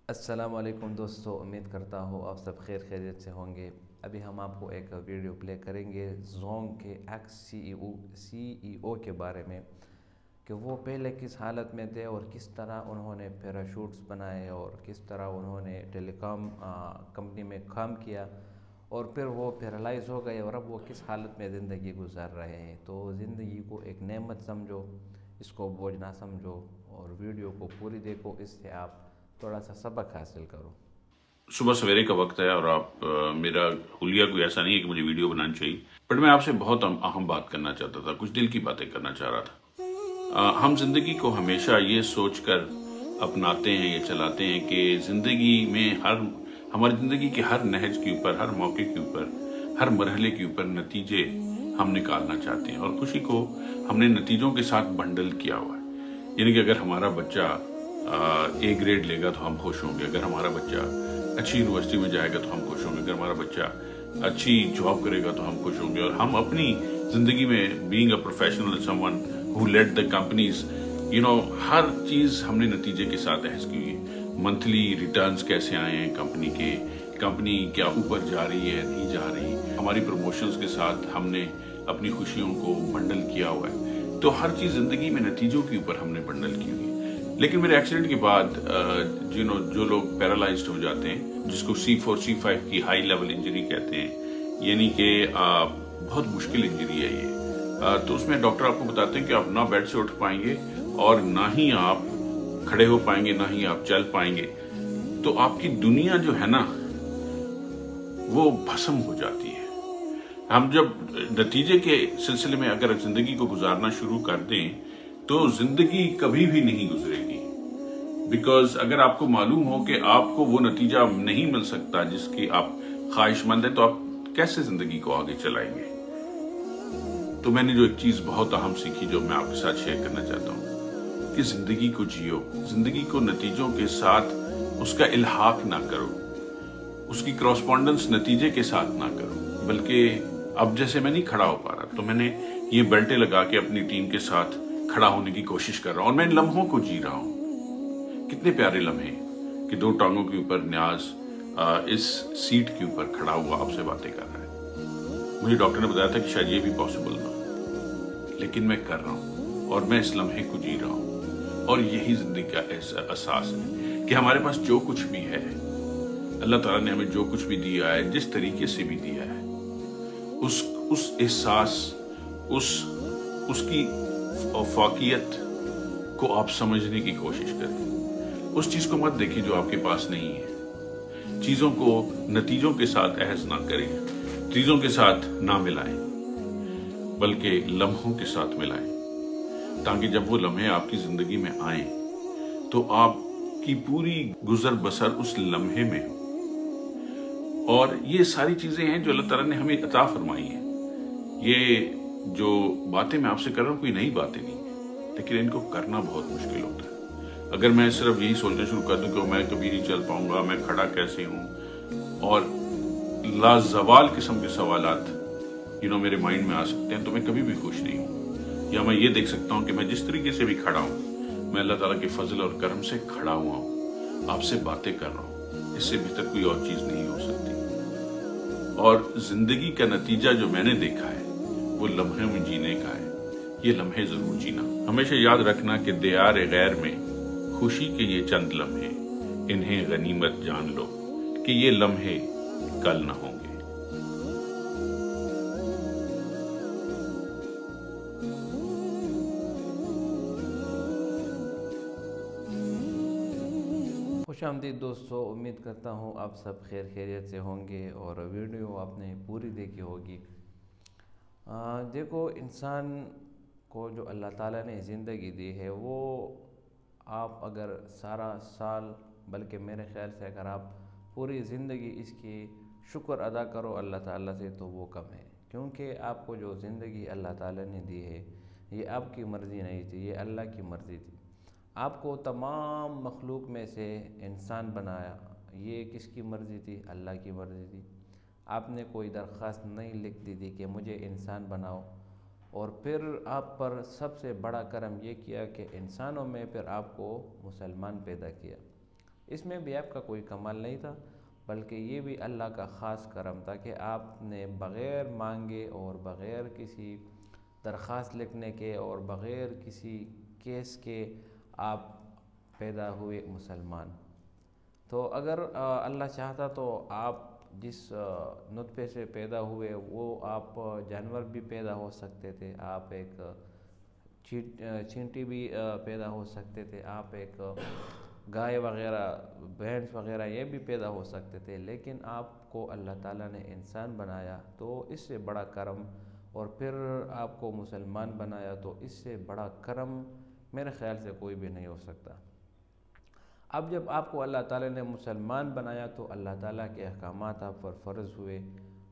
السلام علیکم دوستو، امید کرتا ہوں آپ سب خیر خیریت سے ہوں گے۔ ابھی ہم آپ کو ایک ویڈیو پلے کریں گے زونگ کے ایکس سی ای او کے بارے میں، کہ وہ پہلے کس حالت میں تھے اور کس طرح انہوں نے پیراشوٹس بنائے اور کس طرح انہوں نے ٹیلی کام کمپنی میں کام کیا، اور پھر وہ پیرالائز ہو گئے اور اب وہ کس حالت میں زندگی گزار رہے ہیں۔ تو زندگی کو ایک نعمت سمجھو، اس کو بوجھ نہ سمجھو، اور ویڈیو کو پوری دیکھو، اس سے آپ تھوڑا سا سبق حاصل کرو۔ صبح سویرے کا وقت ہے اور آپ میرا حلیہ کوئی ایسا نہیں ہے کہ مجھے ویڈیو بنانی چاہیے، بٹ میں آپ سے بہت اہم بات کرنا چاہتا تھا، کچھ دل کی باتیں کرنا چاہ رہا تھا۔ ہم زندگی کو ہمیشہ یہ سوچ کر اپناتے ہیں یا چلاتے ہیں کہ زندگی میں ہماری زندگی کے ہر نہج کے اوپر، ہر موقع کے اوپر، ہر مرحلے کے اوپر نتیجے ہم نکالنا چاہتے ہیں، اور خوشی کو ہم نے نتیجوں کے ساتھ بنڈل کیا ہوا ہے۔ یعنی کہ اگر ہمارا بچہ اے گریڈ لے گا تو ہم خوش ہوں گے، اگر ہمارا بچہ اچھی یونیورسٹی میں جائے گا تو ہم خوش ہوں گے، اگر ہمارا بچہ اچھی جاب کرے گا تو ہم خوش ہوں گے، اور ہم اپنی زندگی میں being a professional someone who lead the companies, ہر چیز ہم نے نتیجے کے ساتھ احس کی ہوئی ہے۔ منتھلی ریٹرنز کیسے آئے ہیں کمپنی کے، کمپنی کیا اوپر جا رہی ہے نہیں جا رہی، ہماری پروموشنز کے ساتھ ہم نے اپنی خوشیوں کو بنڈل کیا ہوا ہے۔ تو ہر چیز زندگی میں نتیجوں کے اوپر ہم نے بنڈل کی ہوئی ہے۔ لیکن میرے ایکسیڈنٹ کے بعد جو لوگ پیرالائزڈ ہو جاتے ہیں، جس کو C4 C5 کی ہائی لیول انجری کہتے ہیں، یعنی کہ بہت مشکل انجری ہے یہ، تو اس میں ڈاکٹر آپ کو بتاتے ہیں کہ آپ نہ بیڈ سے اٹھ پائیں گے اور نہ ہی آپ کھڑے ہو پائیں گے، نہ ہی آپ چل پائیں گے، تو آپ کی دنیا جو ہے نا وہ بھسم ہو جاتی ہے۔ ہم جب نتیجے کے سلسلے میں اگر زندگی کو گزارنا شروع کر دیں تو زندگی کبھی بھی نہیں گزرے گی، بیکاز اگر آپ کو معلوم ہو کہ آپ کو وہ نتیجہ نہیں مل سکتا جس کی آپ خواہش مند ہیں، تو آپ کیسے زندگی کو آگے چلائیں گے؟ تو میں نے جو ایک چیز بہت اہم سیکھی جو میں آپ کے ساتھ شیئر کرنا چاہتا ہوں، کہ زندگی کو جیو، زندگی کو نتیجوں کے ساتھ اس کا الحاق نہ کرو، اس کی کراسپونڈنس نتیجے کے ساتھ نہ کرو، بلکہ اب جیسے میں نہیں کھڑا ہو پا رہا تو میں نے یہ بیلٹیں لگا کے اپنی ٹیم کے ساتھ کھڑا ہونے کی کوشش کر رہا ہوں، اور میں ان لمحوں کو جی رہا ہوں۔ کتنے پیارے لمحے کہ دو ٹانگوں کے اوپر نیاز اس سیٹ کے اوپر کھڑا ہوا آپ سے باتیں کر رہا ہے۔ مجھے ڈاکٹر نے بتایا تھا کہ شاید یہ بھی پاسبل نہ، لیکن میں کر رہا ہوں اور میں اس لمحے کو جی رہا ہوں، اور یہی زندگی کا احساس ہے کہ ہمارے پاس جو کچھ بھی ہے، اللہ تعالیٰ نے ہمیں جو کچھ بھی دیا ہے، جس طریقے سے بھی دیا ہے، اس احساس، اس کی فوقیت کو آپ سمجھنے کی کوشش کریں۔ اس چیز کو مت دیکھیں جو آپ کے پاس نہیں ہے۔ چیزوں کو نتیجوں کے ساتھ احس نہ کریں، چیزوں کے ساتھ نہ ملائیں، بلکہ لمحوں کے ساتھ ملائیں، تاکہ جب وہ لمحے آپ کی زندگی میں آئیں تو آپ کی پوری گزر بسر اس لمحے میں ہو۔ اور یہ ساری چیزیں ہیں جو اللہ تعالیٰ نے ہمیں عطا فرمائی ہیں۔ یہ جو باتیں میں آپ سے کر رہا ہوں کوئی نئی باتیں نہیں ہیں، لیکن ان کو کرنا بہت مشکل ہوتا ہے۔ اگر میں صرف یہی سوچنا شروع کر دوں کہ میں کبھی نہیں چل پاؤں گا، میں کھڑا کیسے ہوں، اور لازوال قسم کے سوالات میرے مائنڈ میں آ سکتے ہیں، تو میں کبھی بھی خوش نہیں ہوں۔ یا میں یہ دیکھ سکتا ہوں کہ میں جس طریقے سے بھی کھڑا ہوں، میں اللہ تعالیٰ کے فضل اور کرم سے کھڑا ہوا ہوں، آپ سے باتیں کر رہا ہوں، اس سے بہتر کوئی اور چیز نہیں ہو سکتی۔ اور زندگی کا نتیجہ جو میں نے دیکھا ہے وہ لمحے میں جینے کا ہے۔ یہ لمحے ضرور جینا۔ ہمیشہ یاد رکھنا کہ دیار غیر میں خوشی کے یہ چند لمحے، انہیں غنیمت جان لو کہ یہ لمحے کل نہ ہوں گے۔ خوش آمدید دوستو، امید کرتا ہوں آپ سب خیر خیریت سے ہوں گے اور ویڈیو آپ نے پوری دیکھی ہوگی۔ دیکھو، انسان کو جو اللہ تعالیٰ نے زندگی دی ہے، وہ آپ اگر سارا سال، بلکہ میرے خیال سے اگر آپ پوری زندگی اس کی شکر ادا کرو اللہ تعالیٰ سے، تو وہ کم ہے، کیونکہ آپ کو جو زندگی اللہ تعالیٰ نے دی ہے یہ آپ کی مرضی نہیں تھی، یہ اللہ کی مرضی تھی۔ آپ کو تمام مخلوق میں سے انسان بنایا، یہ کس کی مرضی تھی؟ اللہ کی مرضی تھی۔ آپ نے کوئی درخواست نہیں لکھ دی تھی کہ مجھے انسان بناؤ، اور پھر آپ پر سب سے بڑا کرم یہ کیا کہ انسانوں میں پھر آپ کو مسلمان پیدا کیا۔ اس میں بھی آپ کا کوئی کمال نہیں تھا، بلکہ یہ بھی اللہ کا خاص کرم تھا کہ آپ نے بغیر مانگے اور بغیر کسی درخواست لکھنے کے اور بغیر کسی کیس کے آپ پیدا ہوئے مسلمان۔ تو اگر اللہ چاہتا تو آپ جس نطفے سے پیدا ہوئے وہ آپ جانور بھی پیدا ہو سکتے تھے، آپ ایک چینٹی بھی پیدا ہو سکتے تھے، آپ ایک گائے وغیرہ، بھینس وغیرہ یہ بھی پیدا ہو سکتے تھے، لیکن آپ کو اللہ تعالیٰ نے انسان بنایا تو اس سے بڑا کرم، اور پھر آپ کو مسلمان بنایا تو اس سے بڑا کرم میرے خیال سے کوئی بھی نہیں ہو سکتا۔ اب جب آپ کو اللہ تعالیٰ نے مسلمان بنایا تو اللہ تعالیٰ کے احکامات آپ پر فرض ہوئے،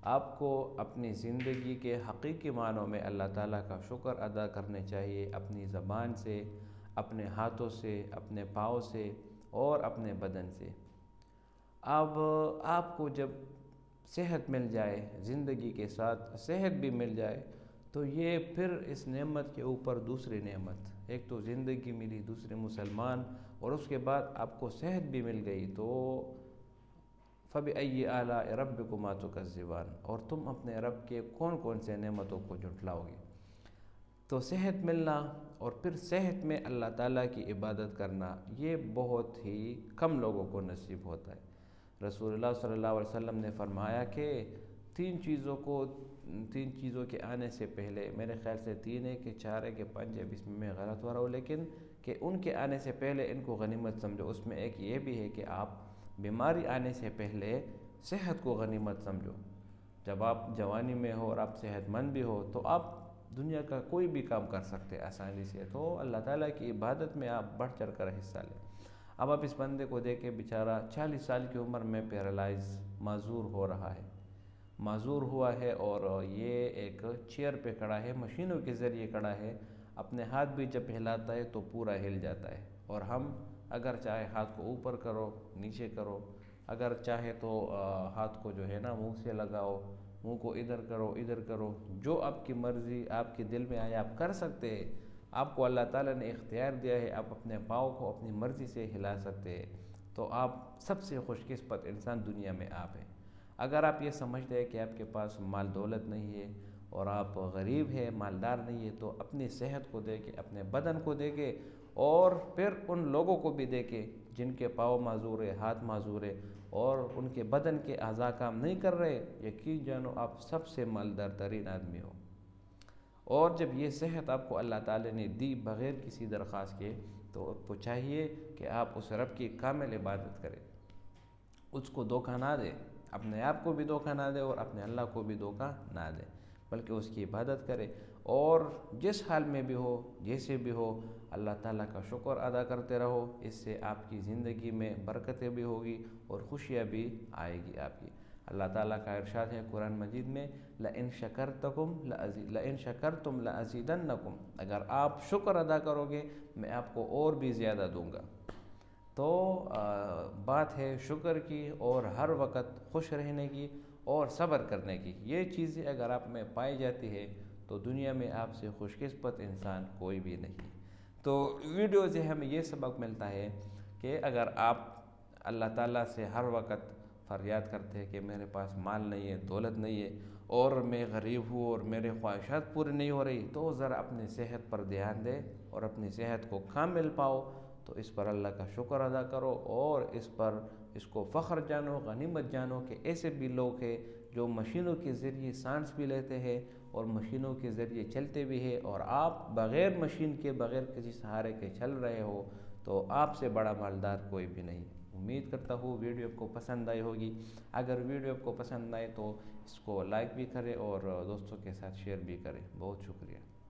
آپ کو اپنی زندگی کے حقیقی معنوں میں اللہ تعالیٰ کا شکر ادا کرنے چاہیے، اپنی زبان سے، اپنے ہاتھوں سے، اپنے پاؤں سے اور اپنے بدن سے۔ اب آپ کو جب صحت مل جائے، زندگی کے ساتھ صحت بھی مل جائے، تو یہ پھر اس نعمت کے اوپر دوسری نعمت، ایک تو زندگی ملی، دوسرے مسلمان، اور اس کے بعد آپ کو صحت بھی مل گئی، تو فَبِأَيِّ آلَاءِ رَبِّكُمَا تُكَذِّبَانِ، اور تم اپنے رب کے کون کون سے نعمتوں کو جھٹلاؤ گے۔ تو صحت ملنا اور پھر صحت میں اللہ تعالیٰ کی عبادت کرنا، یہ بہت ہی کم لوگوں کو نصیب ہوتا ہے۔ رسول اللہ صلی اللہ علیہ وسلم نے فرمایا کہ تین چیزوں کے آنے سے پہلے، میرے خیال سے 3 ہے کہ 4 ہے کہ 5 ہے، اس میں غلط ہو رہا ہوں، لیکن کہ ان کے آنے سے پہلے ان کو غنیمت سمجھو۔ اس میں ایک یہ بھی ہے کہ آپ بیماری آنے سے پہلے صحت کو غنیمت سمجھو۔ جب آپ جوانی میں ہو اور آپ صحت مند بھی ہو تو آپ دنیا کا کوئی بھی کام کر سکتے آسانی سے، تو اللہ تعالیٰ کی عبادت میں آپ بڑھ چڑھ کر حصہ لیں۔ اب آپ اس بندے کو دیکھیں، بیچارہ 40 سال کی عمر میں پیرالائز، معذور ہو رہا ہے، معذور ہوا ہے، اور یہ ایک چیئر پہ کھڑا ہے، مشینوں کے ذریعے کھڑا ہے، اپنے ہاتھ بھی جب ہلاتا ہے تو پورا ہل جاتا ہے، اور ہم اگر چاہے ہاتھ کو اوپر کرو، نیچے کرو، اگر چاہے تو ہاتھ کو جو ہے نا منہ سے لگاؤ، منہ کو ادھر کرو، جو آپ کی مرضی، آپ کے دل میں آئے آپ کر سکتے ہیں۔ آپ کو اللہ تعالیٰ نے اختیار دیا ہے، آپ اپنے پاؤں کو اپنی مرضی سے ہلا سکتے ہیں، تو آپ سب سے خوش قسمت انسان دنیا میں آپ ہیں۔ اگر آپ یہ سمجھتے ہیں کہ آپ کے پاس مال دولت نہیں ہے اور آپ غریب ہیں، مالدار نہیں ہے، تو اپنی صحت کو دیکھیں، اپنے بدن کو دیکھیں، اور پھر ان لوگوں کو بھی دیکھیں جن کے پاؤں معذور ہے، ہاتھ معذور ہے، اور ان کے بدن کے اعضاء کام نہیں کر رہے، یقین جانو آپ سب سے مالدار ترین آدمی ہو۔ اور جب یہ صحت آپ کو اللہ تعالیٰ نے دی بغیر کسی درخواست کے، تو آپ کو چاہیے کہ آپ اس رب کی کامل عبادت کریں، اس کو دھوکہ نہ دیں، اپنے آپ کو بھی دھوکہ نہ دیں اور اپنے اللہ کو بھی دھوکہ نہ دیں، بلکہ اس کی عبادت کریں، اور جس حال میں بھی ہو، جیسے بھی ہو، اللہ تعالیٰ کا شکر ادا کرتے رہو۔ اس سے آپ کی زندگی میں برکتیں بھی ہوگی اور خوشیاں بھی آئے گی آپ کی۔ اللہ تعالیٰ کا ارشاد ہے قرآن مجید میں، لَإِن شَكَرْتُمْ لَأَزِيدَنَّكُمْ، اگر آپ شکر ادا کرو گے میں آپ کو اور بھی زیادہ دوں گا۔ تو بات ہے شکر کی، اور ہر وقت خوش رہنے کی اور صبر کرنے کی۔ یہ چیزیں اگر آپ میں پائی جاتی ہے تو دنیا میں آپ سے خوش قسمت انسان کوئی بھی نہیں۔ تو ویڈیو سے ہمیں یہ سبق ملتا ہے کہ اگر آپ اللہ تعالیٰ سے ہر وقت فریاد کرتے ہیں کہ میرے پاس مال نہیں ہے، دولت نہیں ہے، اور میں غریب ہوں اور میرے خواہشات پوری نہیں ہو رہی، تو ذرا اپنی صحت پر دھیان دے اور اپنی صحت کو کامل پاؤ، تو اس پر اللہ کا شکر ادا کرو، اور اس کو فخر جانو، غنیمت جانو کہ ایسے بھی لوگ ہیں جو مشینوں کے ذریعے سانس بھی لیتے ہیں اور مشینوں کے ذریعے چلتے بھی ہیں، اور آپ بغیر مشین کے، بغیر کسی سہارے کے چل رہے ہو، تو آپ سے بڑا مالدار کوئی بھی نہیں۔ امید کرتا ہوں ویڈیو آپ کو پسند آئی ہوگی۔ اگر ویڈیو آپ کو پسند آئے تو اس کو لائک بھی کریں اور دوستوں کے ساتھ شیئر بھی کریں۔ بہت شکریہ۔